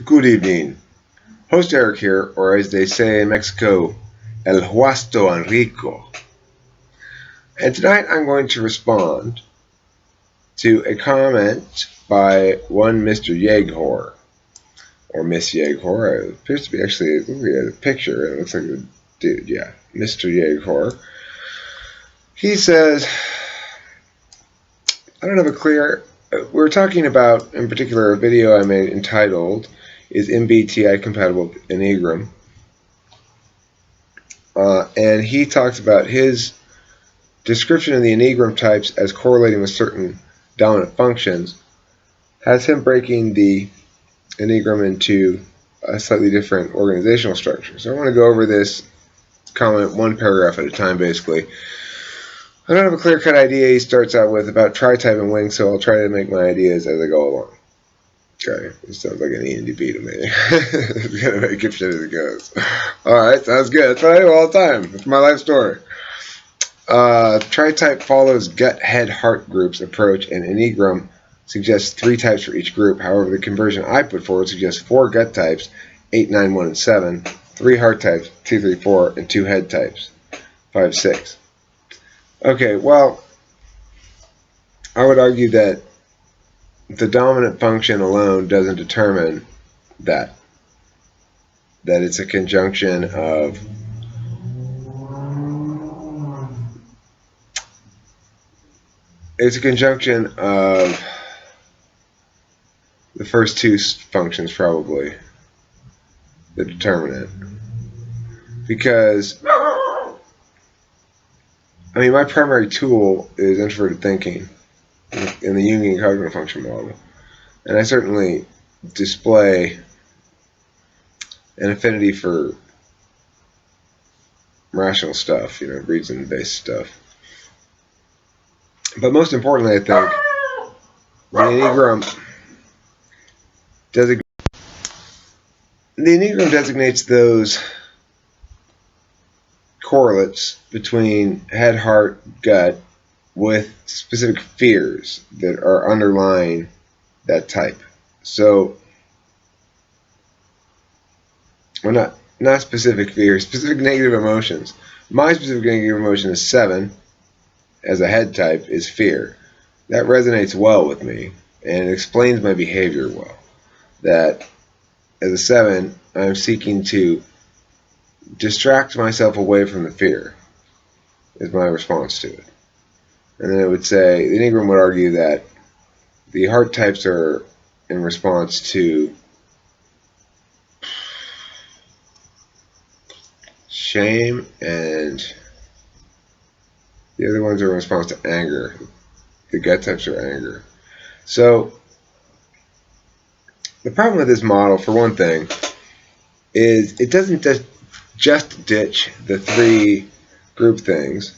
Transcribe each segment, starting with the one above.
Good evening. Host Eric here, or as they say in Mexico, El Huasto Enrico. And tonight I'm going to respond to a comment by one Mr. Yeghor, or Miss Yeghor. It appears to be actually, looking at a picture, and it looks like a dude, yeah, Mr. Yeghor. He says, I don't have a clear, we're talking about, in particular, a video I made entitled, Is MBTI Compatible with Enneagram? And he talks about his description of the Enneagram types as correlating with certain dominant functions, has him breaking the Enneagram into a slightly different organizational structure. So I want to go over this comment one paragraph at a time, basically. I don't have a clear-cut idea he starts out with about tri-type and wing, so I'll try to make my ideas as I go along. Okay, it sounds like an ENDB to me. It's going to make it shit as it goes. Alright, sounds good. That's what I do all the time. It's my life story. Tri-type follows gut, head, heart groups approach, and Enneagram suggests 3 types for each group. However, the conversion I put forward suggests 4 gut types, 8, 9, 1, and 7, 3 heart types, 2, 3, 4, and 2 head types, 5, 6. Okay, well, I would argue that the dominant function alone doesn't determine that. That it's a conjunction of the first 2 functions, probably the determinant. Because, I mean, my primary tool is introverted thinking in the Jungian cognitive function model. And I certainly display an affinity for rational stuff, reason-based stuff. But most importantly, I think the Enneagram designates those correlates between head, heart, gut with specific fears that are underlying that type. So, well, not specific fears, specific negative emotions. My specific negative emotion is 7, as a head type, is fear. That resonates well with me, and it explains my behavior well. That, as a 7, I'm seeking to distract myself away from the fear, is my response to it. And then it would say, the Enneagram would argue that the heart types are in response to shame, and the other ones are in response to anger. The gut types are anger. So, the problem with this model, for one thing, is it doesn't just ditch the 3 group things.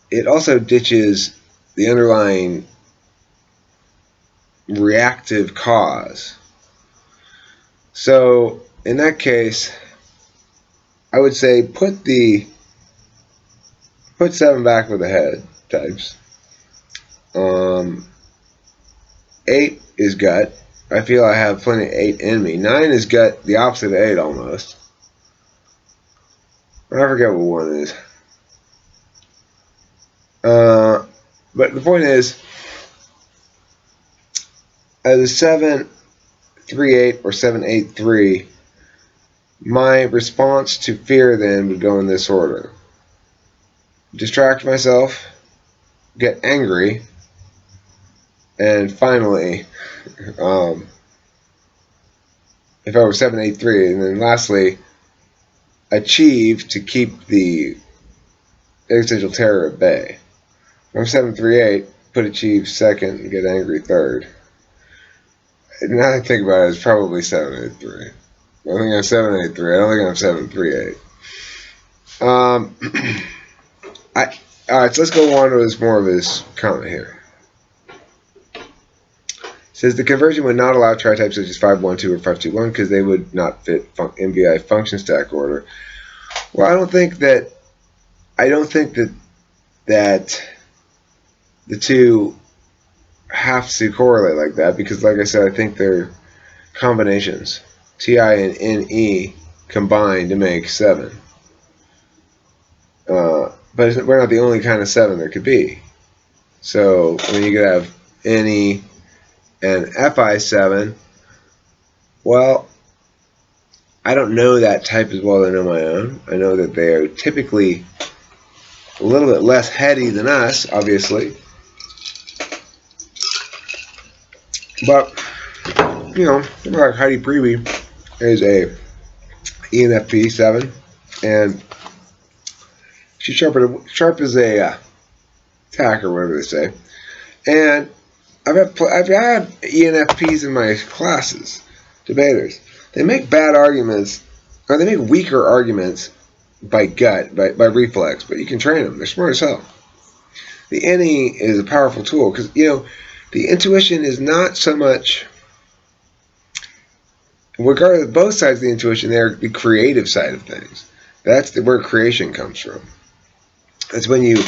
It also ditches the underlying reactive cause. So, in that case, I would say put 7 back with the head types. 8 is gut. I feel I have plenty of 8 in me. 9 is gut, the opposite of 8 almost. I forget what 1 is. But the point is, as a 7, 3, 8, or 7, 8, 3, my response to fear then would go in this order. Distract myself, get angry, and finally, if I were 7, 8, 3, and then lastly, achieve to keep the existential terror at bay. If I'm 7, 3, 8, put achieve second and get angry third. Now that I think about it, it's probably 7, 8, 3. I think I'm 7, 8, 3. I don't think I'm 7, 3, 8. Alright, so let's go on to more of his comment here. It says the conversion would not allow tri-types such as 5, 1, 2, or 5, 2, 1 because they would not fit MBI function stack order. Well, I don't think that the 2 have to correlate like that because, like I said, I think they're combinations. TI and NE combined to make 7. But we're not the only kind of 7 there could be. So when you could have NE and FI7, well, I don't know that type as well as I know my own. I know that they are typically a little bit less heady than us, obviously. But, you know, like Heidi Priebe is a ENFP 7, and she's sharp as a tack, or whatever they say. And I've had ENFPs in my classes, debaters. They make bad arguments, or they make weaker arguments by gut, by reflex, but you can train them. They're smart as hell. The NE is a powerful tool because, you know, the intuition is not so much, regardless of both sides of the intuition, they're the creative side of things. That's where creation comes from. That's when you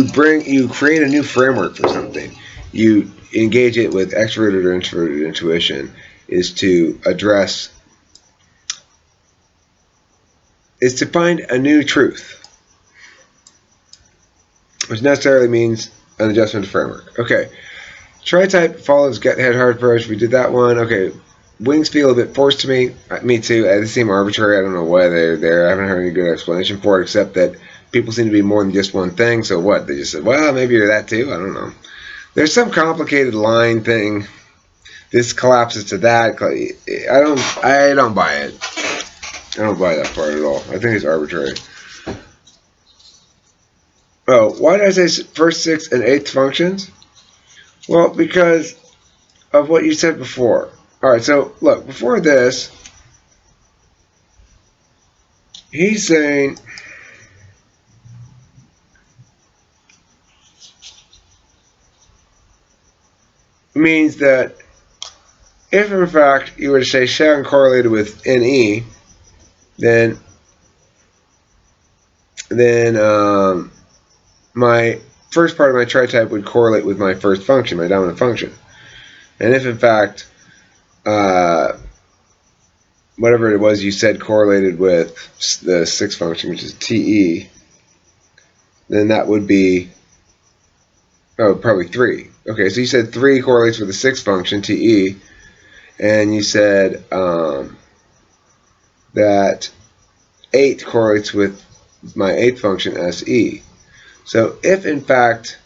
create a new framework for something. You engage it with extroverted or introverted intuition is to find a new truth, which necessarily means an adjustment to framework. Okay, tri-type follows gut, head, heart approach. We did that one. Okay, wings feel a bit forced to me. Me too. They seem arbitrary. I don't know why they're there. I haven't heard any good explanation for it, except that people seem to be more than just one thing. So what? They just said, well, maybe you're that too. I don't know. There's some complicated line thing. This collapses to that. I don't buy it. I don't buy that part at all. I think it's arbitrary. Oh, why did I say first, sixth, and eighth functions? Well, because of what you said before. Alright, so look, before this, he's saying means that if in fact you were to say 7 correlated with NE, then my first part of my tri-type would correlate with my first function, my dominant function. And if in fact whatever it was you said correlated with the sixth function, which is TE, then that would be probably 3. Okay, so you said 3 correlates with the sixth function, TE, and you said that 8 correlates with my eighth function, SE. So if in fact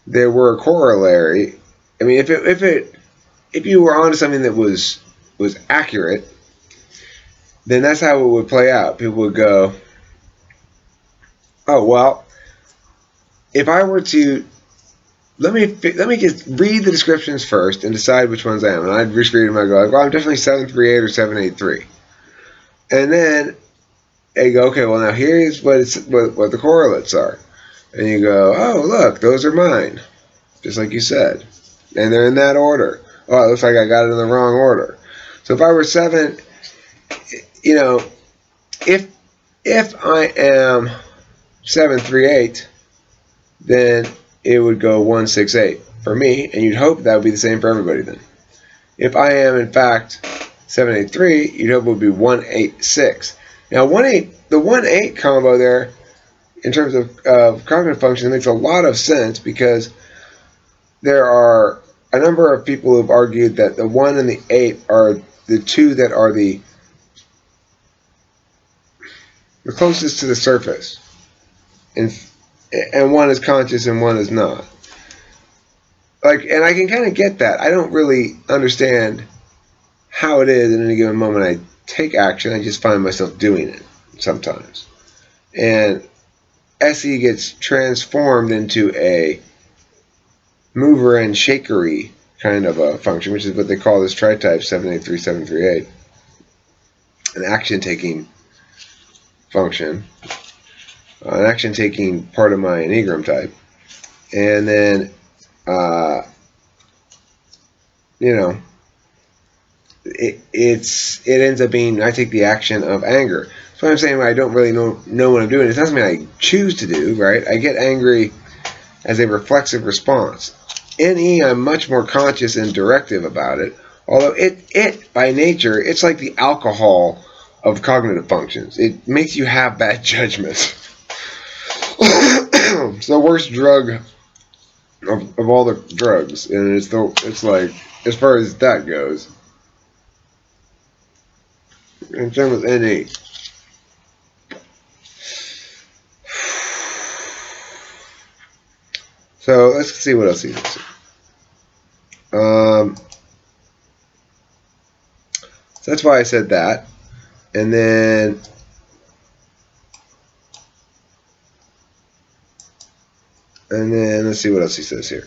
there were a corollary, I mean, if you were onto something that was accurate, then that's how it would play out. People would go, oh well, if I were to let me just read the descriptions first and decide which ones I am, and I'd just read them. I go, well, I'm definitely 738 or 783, and then they go, okay, well now here's what the correlates are, and you go, oh look, those are mine, just like you said, and they're in that order. Oh, it looks like I got it in the wrong order. So if I were 7, you know, if I am 738, then it would go 168 for me, and you'd hope that would be the same for everybody then. If I am in fact 783, you'd hope it would be 186. Now the 1-8 combo there, in terms of cognitive function, makes a lot of sense because there are a number of people who have argued that the 1 and the 8 are the two that are the closest to the surface, and one is conscious and one is not. And I can kind of get that. I don't really understand how it is in any given moment I take action. I just find myself doing it sometimes, and SE gets transformed into a mover and shakery kind of a function, which is what they call this tri-type 783, 738, an action-taking function, an action-taking part of my Enneagram type, and then you know, it ends up being, I take the action of anger. So I'm saying I don't really know what I'm doing. It's not something I choose to do, right? I get angry as a reflexive response. NE, I'm much more conscious and directive about it. Although it by nature, it's like the alcohol of cognitive functions. It makes you have bad judgments. It's the worst drug of all the drugs, and it's like, as far as that goes. In terms of NE. So let's see what else he says. So that's why I said that. And then let's see what else he says here.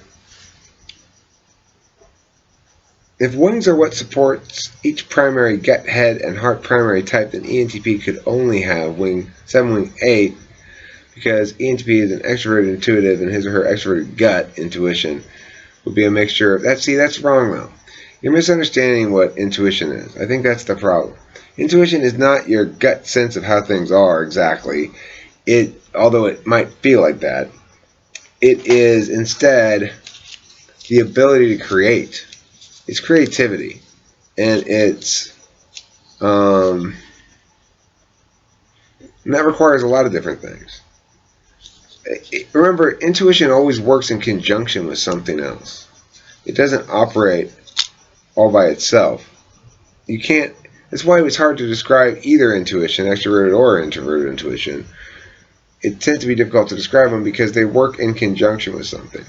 If wings are what supports each primary gut, head, and heart primary type, then ENTP could only have wing 7, wing 8, because ENTP is an extroverted intuitive, and his or her extroverted gut intuition would be a mixture of that. See, that's wrong though. You're misunderstanding what intuition is. I think that's the problem. Intuition is not your gut sense of how things are exactly. Although it might feel like that, it is instead the ability to create. It's creativity, and and that requires a lot of different things. Remember, intuition always works in conjunction with something else. It doesn't operate all by itself. You can't. That's why it's hard to describe either intuition, extroverted or introverted intuition. It tends to be difficult to describe them because they work in conjunction with something.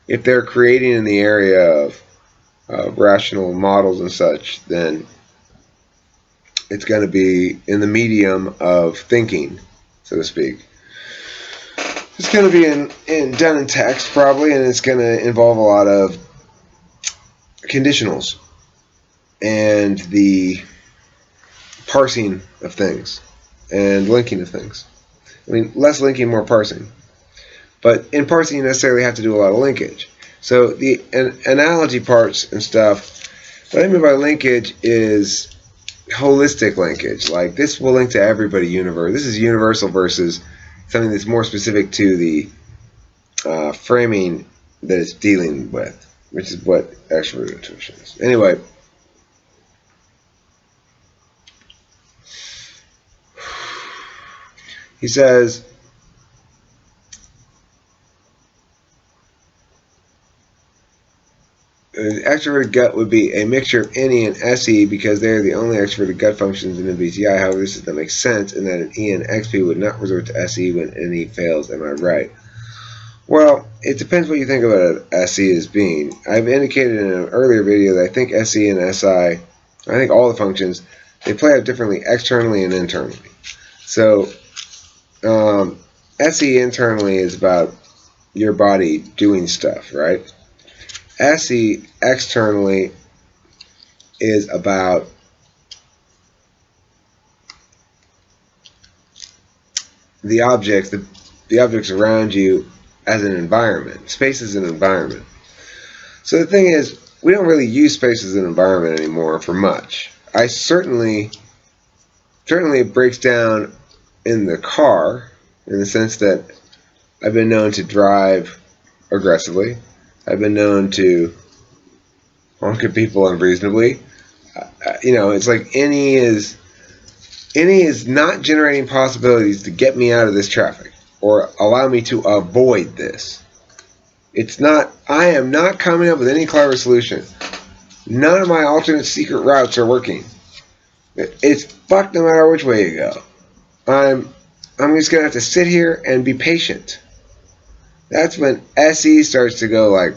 If they're creating in the area of rational models and such, then it's going to be in the medium of thinking, so to speak. It's going to be done in text probably, and it's going to involve a lot of conditionals and the parsing of things and linking of things. I mean, less linking, more parsing. But in parsing, you necessarily have to do a lot of linkage. So the analogy parts and stuff, what I mean by linkage is holistic linkage. Like, this will link to everybody universe. This is universal versus something that's more specific to the framing that it's dealing with, which is what extroverted intuition is. Anyway, he says, an extroverted gut would be a mixture of NE and SE because they are the only extroverted gut functions in MBTI. However, this system makes sense in that an ENXP would not resort to SE when NE fails. Am I right? Well, it depends what you think about SE as being. I've indicated in an earlier video that I think SE and SI, I think all the functions, they play out differently externally and internally. So, SE internally is about your body doing stuff, right? SE externally is about the objects, the objects around you as an environment. Space is an environment. So the thing is, we don't really use space as an environment anymore for much. Certainly it breaks down in the car, in the sense that I've been known to drive aggressively. I've been known to honk at people unreasonably. It's like NE is not generating possibilities to get me out of this traffic or allow me to avoid this. I am not coming up with any clever solution. None of my alternate secret routes are working. It's fucked no matter which way you go. I'm just going to have to sit here and be patient. That's when SE starts to go like,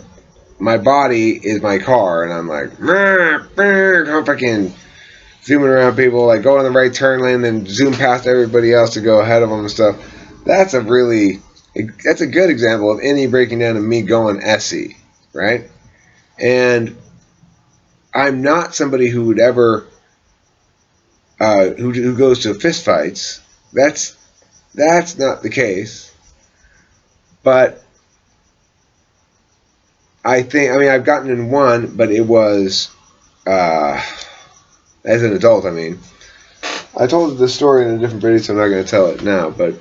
my body is my car, and I'm like, I'm fucking zooming around people, like go in the right turn lane, then zoom past everybody else to go ahead of them and stuff. That's a good example of NE breaking down and me going SE, right? And I'm not somebody who would ever, who goes to fist fights. That's not the case. But I've gotten in one, but it was, as an adult, I told this story in a different video, so I'm not going to tell it now, but,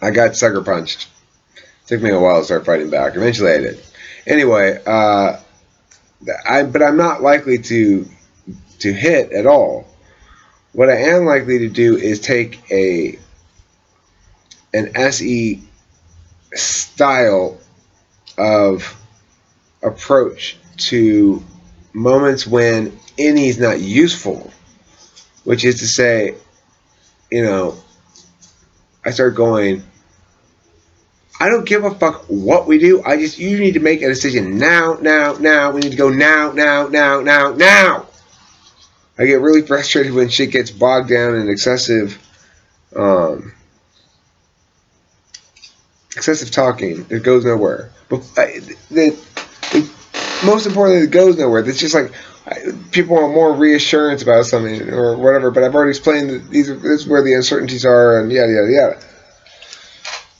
I got sucker punched. Took me a while to start fighting back. Eventually I did. Anyway, but I'm not likely to hit at all. What I am likely to do is take an SE style of approach to moments when any is not useful, which is to say, I start going, I don't give a fuck what we do. You need to make a decision now. We need to go now. I get really frustrated when shit gets bogged down in excessive talking. It goes nowhere. But most importantly, it goes nowhere. It's just like people want more reassurance about something or whatever. But I've already explained that this is where the uncertainties are, and yada yada yada.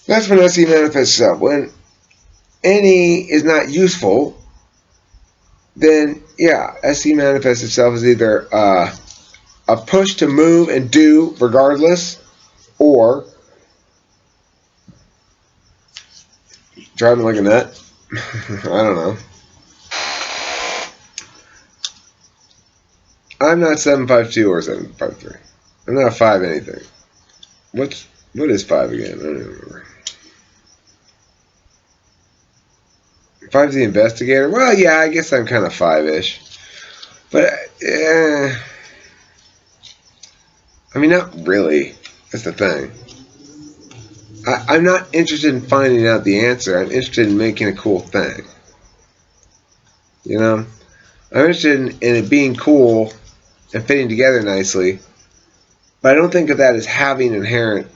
That's when SE manifests itself. When any is not useful, then yeah, SE manifests itself as either a push to move and do regardless, or driving like a nut. I don't know. I'm not 752 or 753. I'm not 5 anything. What is 5 again? I don't even remember. 5's the investigator. Well, yeah, I guess I'm kind of 5-ish. But, I mean, not really. That's the thing. I'm not interested in finding out the answer. I'm interested in making a cool thing. I'm interested in it being cool and fitting together nicely. But I don't think of that as having inherent.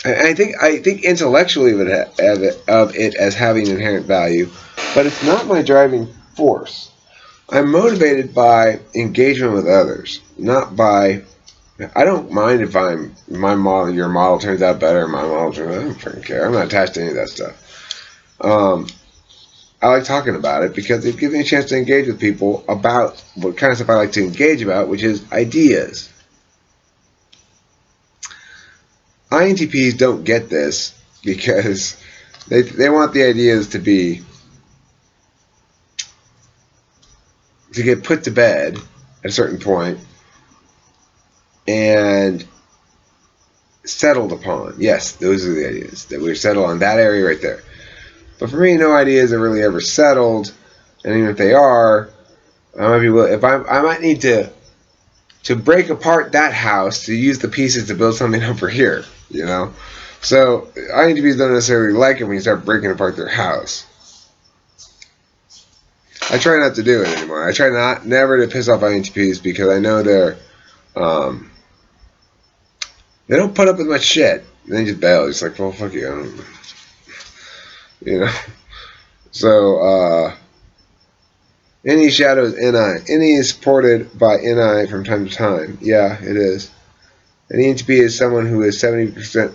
I think intellectually of it as having inherent value, but it's not my driving force. I'm motivated by engagement with others, not by. I don't mind if your model turns out better, my model turns out. I don't freaking care. I'm not attached to any of that stuff. I like talking about it because it gives me a chance to engage with people about what kind of stuff I like to engage about, which is ideas. INTPs don't get this because they want the ideas to get put to bed at a certain point and settled upon. Yes, those are the ideas that we're settled on, that area right there. But for me, no ideas are really ever settled, and even if they are, I might need to break apart that house to use the pieces to build something over here. So INTPs don't necessarily like it when you start breaking apart their house. I try not to do it anymore. I try never to piss off INTPs because I know they don't put up with much shit. They just bail. It's like, well, fuck you. So any shadow is NI. NE is supported by NI from time to time. Yeah, it is. An ENTP is someone who is 70%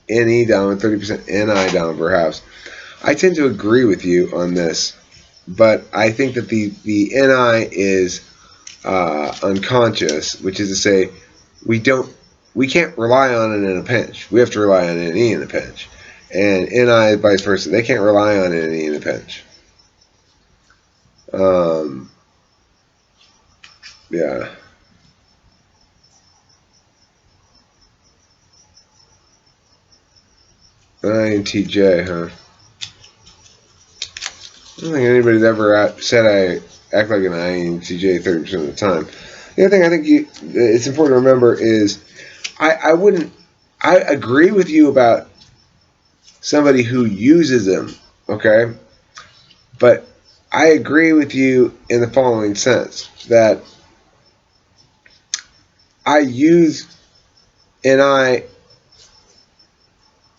NE down and 30% NI down, perhaps. I tend to agree with you on this, but I think that the NI is unconscious, which is to say, we can't rely on it in a pinch. We have to rely on NE in a pinch, and NI vice versa. They can't rely on NE in a pinch. Yeah. INTJ, huh? I don't think anybody's ever said I act like an INTJ 30% of the time. The other thing I think it's important to remember is I agree with you about somebody who uses them, okay? But I agree with you in the following sense, that I use NI.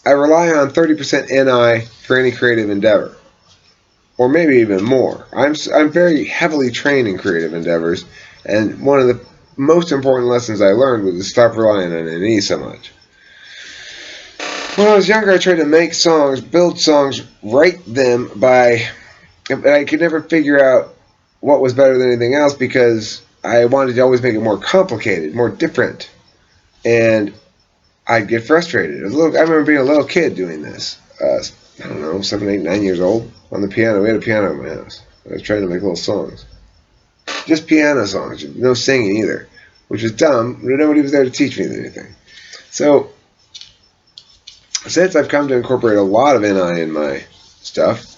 I rely on 30% NI for any creative endeavor, or maybe even more. I'm very heavily trained in creative endeavors, and one of the most important lessons I learned was to stop relying on NE so much. When I was younger, I tried to make songs, build songs, write them and I could never figure out what was better than anything else because I wanted to always make it more complicated, more different, and I'd get frustrated. I remember being a little kid doing this. I don't know, 7, 8, 9 years old on the piano. We had a piano in my house. I was trying to make little songs. Just piano songs, no singing either, which was dumb, but nobody was there to teach me anything. So, since I've come to incorporate a lot of NI in my stuff,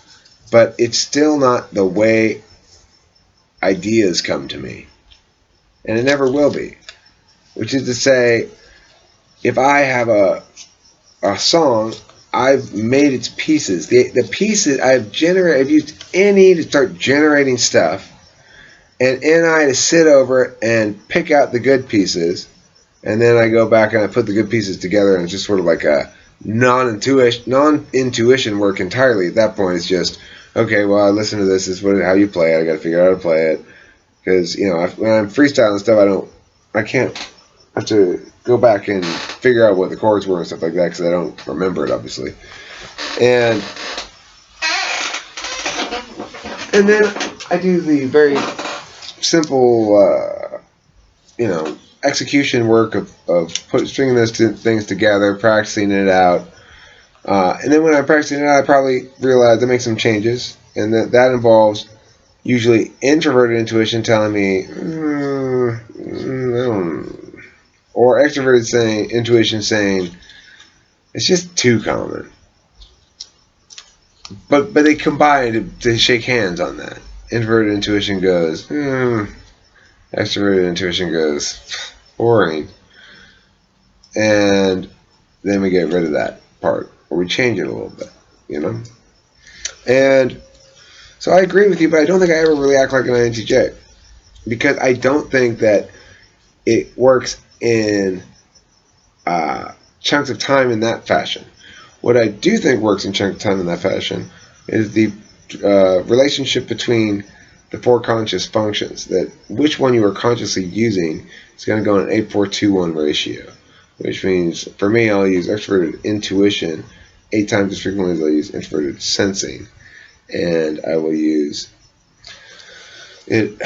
but it's still not the way ideas come to me. And it never will be. Which is to say, if I have a song, I've made its pieces. The pieces I've used NE to start generating stuff, and NI to sit over it and pick out the good pieces, and then I go back and I put the good pieces together, and it's just sort of like a non-intuition work entirely. At that point, it's just, okay, well, I listen to this. This is how you play it. I got to figure out how to play it, because when I'm freestyling stuff, I can't have to go back and figure out what the chords were and stuff like that, because I don't remember it, obviously. And then I do the very simple, execution work of stringing those two things together, practicing it out. And then when I'm practicing it out, I probably realize I make some changes, and that involves usually introverted intuition telling me, or extroverted intuition saying, it's just too common. But they combine to shake hands on that. Introverted intuition goes, extroverted intuition goes, boring. And then we get rid of that part, or we change it a little bit, And so I agree with you, but I don't think I ever really act like an INTJ, because I don't think that it works in chunks of time in that fashion. What I do think works in chunks of time in that fashion is the relationship between the four conscious functions, that which one you are consciously using is going to go in an 8-4-2-1 ratio, which means for me I'll use extroverted intuition 8 times as frequently as I'll use introverted sensing, and I will use it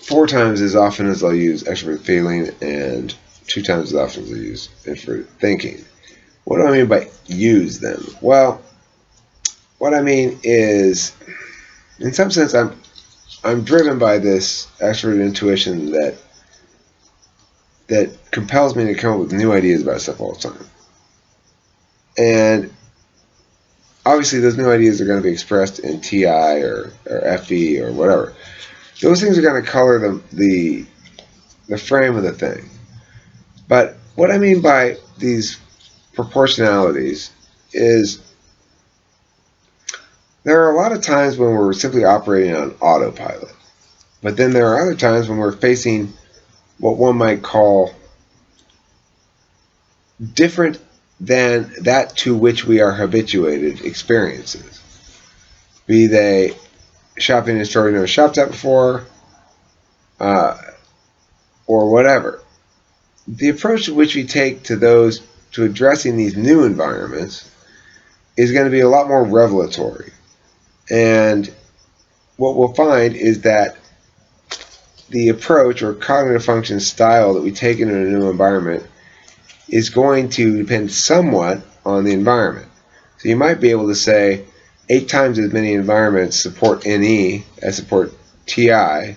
4 times as often as I'll use extroverted feeling, and 2 times as often as I'll use introverted thinking. What do I mean by use them? Well, what I mean is, in some sense, I'm driven by this extroverted intuition that compels me to come up with new ideas about stuff all the time. And obviously those new ideas are going to be expressed in TI or FE or whatever. Those things are going to color the frame of the thing. But what I mean by these proportionalities is there are a lot of times when we're simply operating on autopilot. But then there are other times when we're facing what one might call different than that to which we are habituated experiences. Be they shopping in a store we've never shopped at before, or whatever. The approach which we take to addressing these new environments is going to be a lot more revelatory. And what we'll find is that the approach or cognitive function style that we take into a new environment is going to depend somewhat on the environment. So you might be able to say 8 times as many environments support NE as support TI,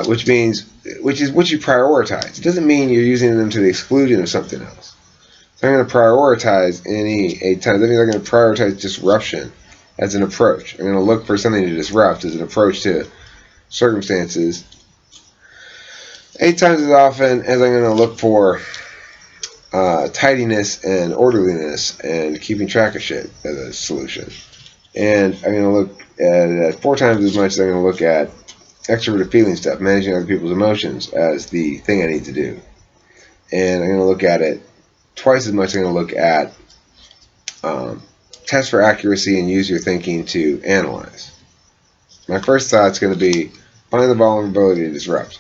which is what you prioritize. It doesn't mean you're using them to the exclusion of something else. So I'm going to prioritize NE 8 times. That means I'm going to prioritize disruption as an approach. I'm going to look for something to disrupt as an approach to circumstances 8 times as often as I'm going to look for tidiness and orderliness and keeping track of shit as a solution. And I'm going to look at it 4 times as much as I'm going to look at extroverted feeling stuff, managing other people's emotions, as the thing I need to do. And I'm going to look at it twice as much as I'm going to look at test for accuracy and use your thinking to analyze. My first thought's going to be find the vulnerability to disrupt.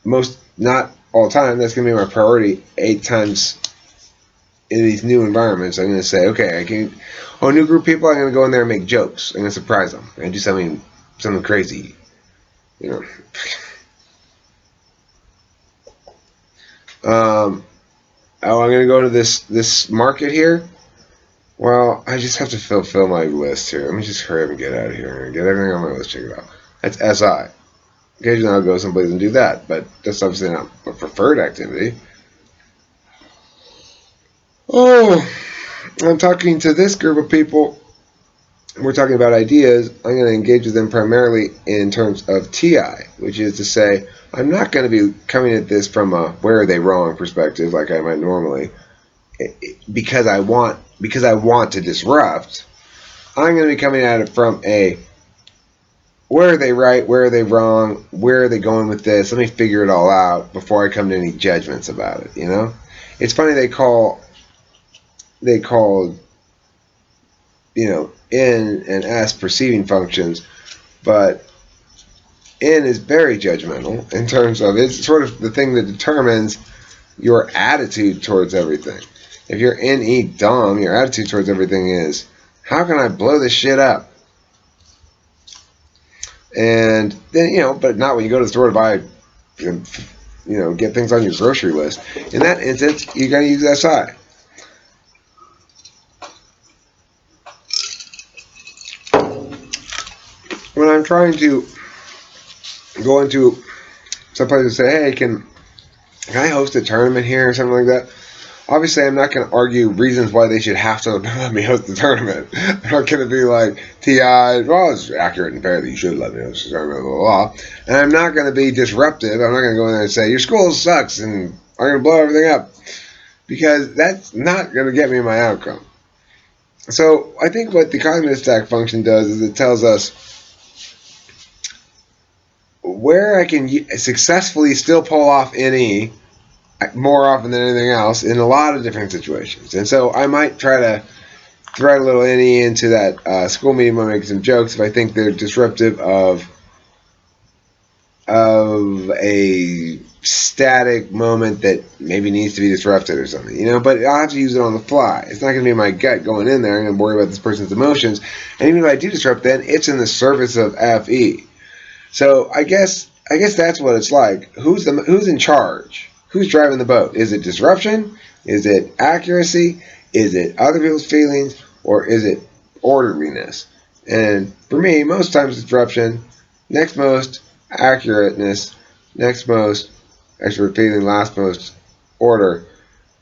Not all the time, that's going to be my priority 8 times in these new environments. I'm going to say, okay, new group of people, I'm going to go in there and make jokes. I'm going to surprise them. I'm going to do something crazy. oh, I'm going to go to this market here. Well, I just have to fulfill my list here. Let me just hurry up and get out of here and get everything on my list. Check it out. That's SI. Occasionally I'll go someplace and do that, but that's obviously not a preferred activity. Oh, I'm talking to this group of people. We're talking about ideas. I'm going to engage with them primarily in terms of TI, which is to say, I'm not going to be coming at this from a where are they wrong perspective like I might normally, because I want to disrupt. I'm going to be coming at it from a where are they right, where are they wrong, where are they going with this? Let me figure it all out before I come to any judgments about it. You know, it's funny they call N and S perceiving functions, but N is very judgmental in terms of it's sort of the thing that determines your attitude towards everything. If you're NE dumb, your attitude towards everything is, how can I blow this shit up? And then, but not when you go to the store to buy, get things on your grocery list. In that instance, you got to use SI. When I'm trying to go into someplace and say, hey, can I host a tournament here or something like that? Obviously, I'm not going to argue reasons why they should have to let me host the tournament. I'm not going to be like, TI, well, it's accurate and fair that you should let me host the tournament, blah, blah, blah. And I'm not going to be disruptive. I'm not going to go in there and say, your school sucks and I'm going to blow everything up. Because that's not going to get me my outcome. So I think what the cognitive stack function does is it tells us where I can successfully still pull off NE more often than anything else in a lot of different situations. And so I might try to thread a little NE into that school meeting by making some jokes if I think they're disruptive of a static moment that maybe needs to be disrupted or something, but I'll have to use it on the fly. It's not going to be my gut going in there. I'm going to worry about this person's emotions. And even if I do disrupt, then it's in the service of FE. So I guess that's what it's like. Who's in charge? Who's driving the boat? Is it disruption? Is it accuracy? Is it other people's feelings? Or is it orderliness? And for me, most times disruption, next most accurateness, next most expert feeling, last most order.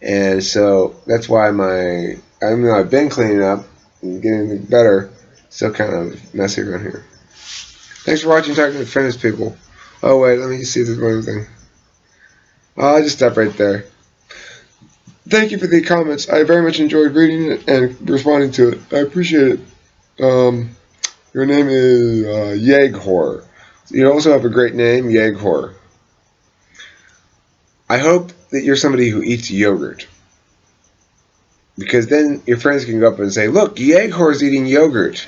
And so that's why I've been cleaning up and getting better, still kind of messy around here. Thanks for watching Talking to Fitness People. Oh wait, let me just see if there's one other thing. I'll just stop right there. Thank you for the comments. I very much enjoyed reading it and responding to it. I appreciate it. Your name is Yeghor. You also have a great name, Yeghor. I hope that you're somebody who eats yogurt. Because then your friends can go up and say, look, Yeghor's eating yogurt.